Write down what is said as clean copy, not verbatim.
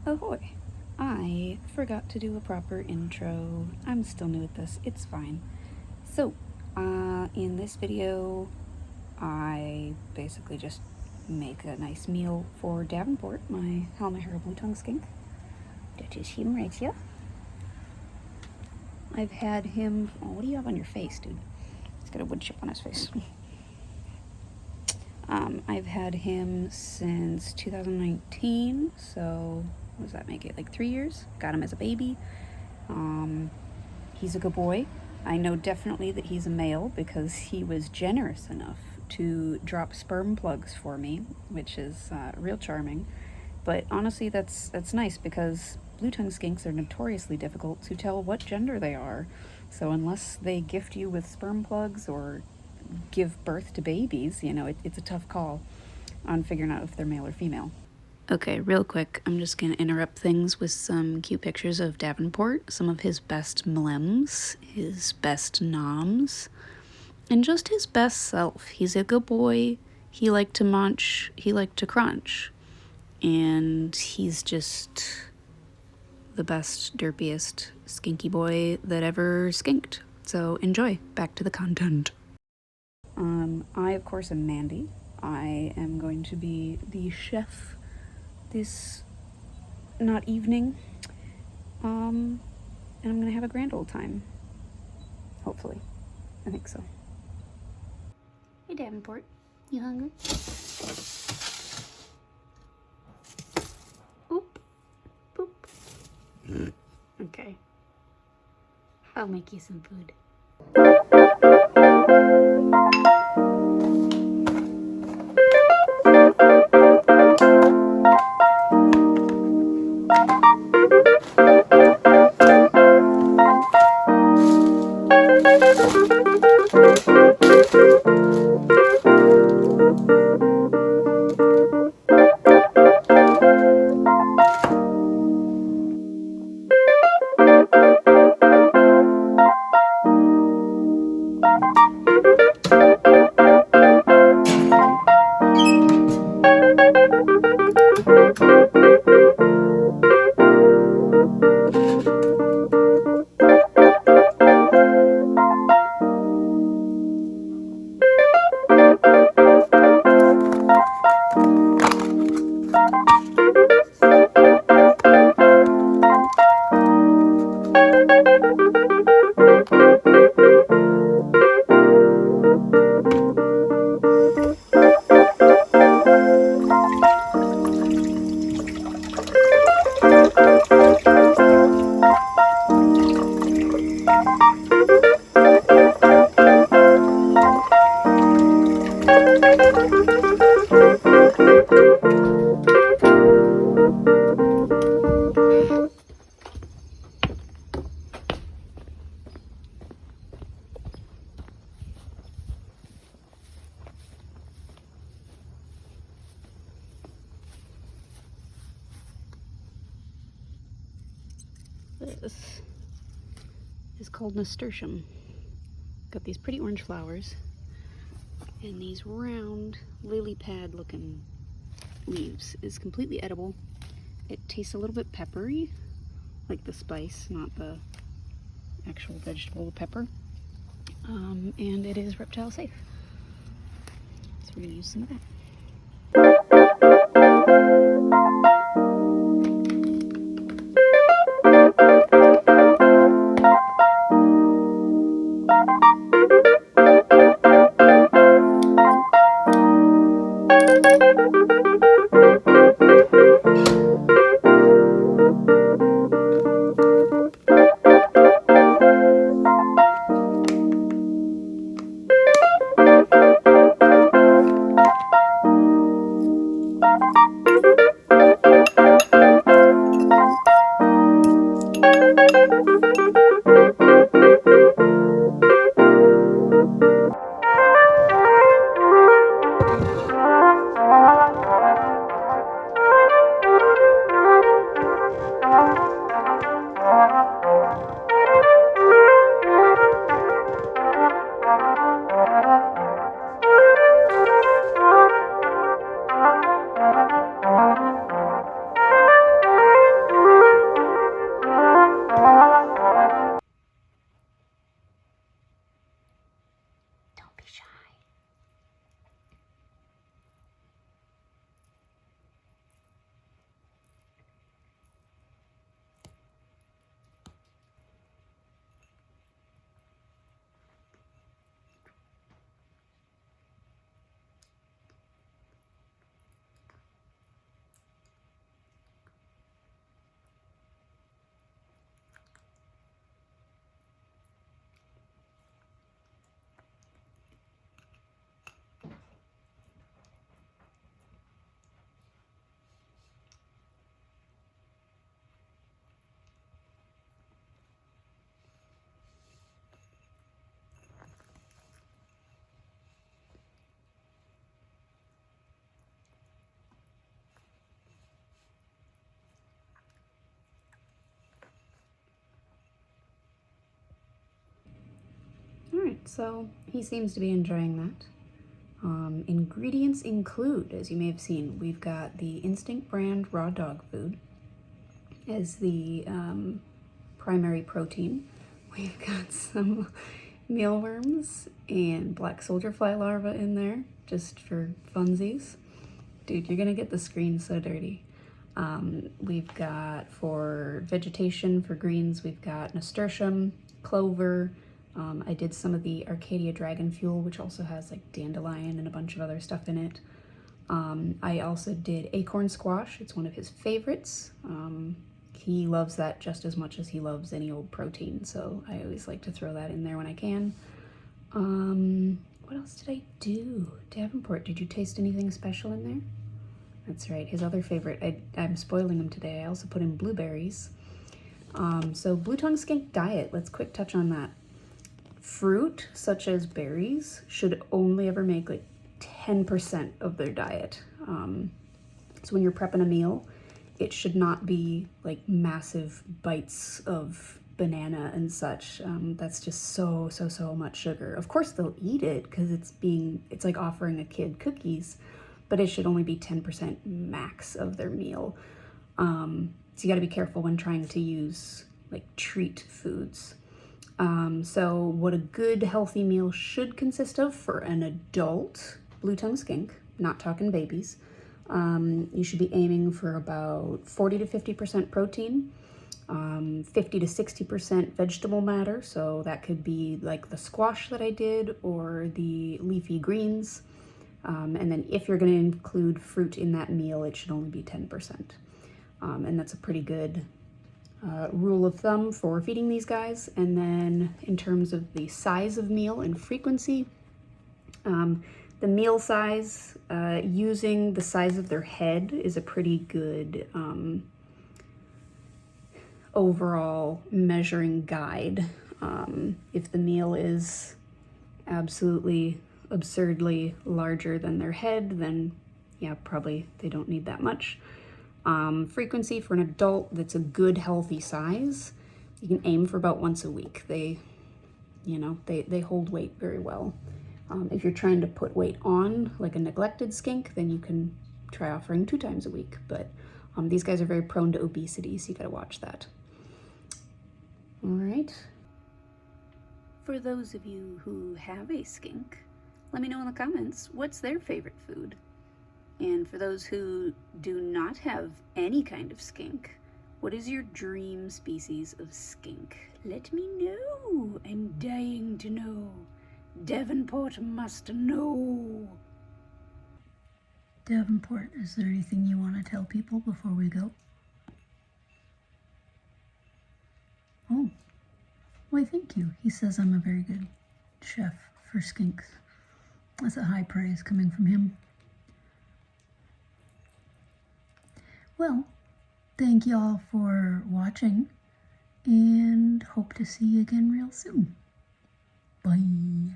Ahoy! I forgot to do a proper intro. I'm still new at this, it's fine. So, in this video, I basically just make a nice meal for Davenport, my Halmahera blue-tongue skink. That is him right here. I've had him... Oh, what do you have on your face, dude? He's got a wood chip on his face. I've had him since 2019, so what does that make it, like 3 years? Got him as a baby. He's a good boy. I know definitely that he's a male because he was generous enough to drop sperm plugs for me, which is real charming. But honestly, that's nice because blue-tongue skinks are notoriously difficult to tell what gender they are. So unless they gift you with sperm plugs or give birth to babies, you know, it's a tough call on figuring out if they're male or female. Okay, real quick, I'm just going to interrupt things with some cute pictures of Davenport, some of his best mlems, his best noms, and just his best self. He's a good boy, he liked to munch, he liked to crunch, and he's just the best, derpiest, skinky boy that ever skinked. So enjoy, back to the content. I, of course, am Mandy. I am going to be the chef this not evening. And I'm gonna have a grand old time. Hopefully. I think so. Hey Davenport, you hungry? Oop. Boop. Okay. I'll make you some food. This is called nasturtium. Got these pretty orange flowers and these round lily pad looking leaves. Is completely edible. It tastes a little bit peppery, like the spice, not the actual vegetable pepper. And it is reptile safe. So we're gonna use some of that. Alright, so he seems to be enjoying that. Ingredients include, as you may have seen, we've got the Instinct brand raw dog food as the primary protein. We've got some mealworms and black soldier fly larvae in there, just for funsies. Dude, you're gonna get the screen so dirty. We've got, for vegetation, for greens, we've got nasturtium, clover. I did some of the Arcadia dragon fuel, which also has like dandelion and a bunch of other stuff in it. I also did acorn squash. It's one of his favorites. He loves that just as much as he loves any old protein, so I always like to throw that in there when I can. What else did I do? Davenport, did you taste anything special in there? That's right, his other favorite. I'm spoiling him today. I also put in blueberries. So blue tongue skink diet, let's quick touch on that. Fruit, such as berries, should only ever make like 10% of their diet. So when you're prepping a meal, it should not be like massive bites of banana and such. That's just so much sugar. Of course they'll eat it because it's like offering a kid cookies, but it should only be 10% max of their meal. So you gotta be careful when trying to use like treat foods. So what a good healthy meal should consist of for an adult blue tongue skink, not talking babies, you should be aiming for about 40 to 50% protein, 50 to 60% vegetable matter. So that could be like the squash that I did or the leafy greens. And then if you're going to include fruit in that meal, it should only be 10%. And that's a pretty good rule of thumb for feeding these guys. And then in terms of the size of meal and frequency, the meal size, using the size of their head is a pretty good overall measuring guide. If the meal is absolutely absurdly larger than their head, then yeah, probably they don't need that much. Frequency for an adult that's a good healthy size, you can aim for about once a week. They hold weight very well. If you're trying to put weight on, like a neglected skink, then you can try offering 2 times a week. But these guys are very prone to obesity, so you gotta watch that. All right. For those of you who have a skink, let me know in the comments, what's their favorite food? And for those who do not have any kind of skink, what is your dream species of skink? Let me know. I'm dying to know. Davenport must know. Davenport, is there anything you want to tell people before we go? Oh, why thank you. He says I'm a very good chef for skinks. That's a high praise coming from him. Well, thank you all for watching and hope to see you again real soon. Bye.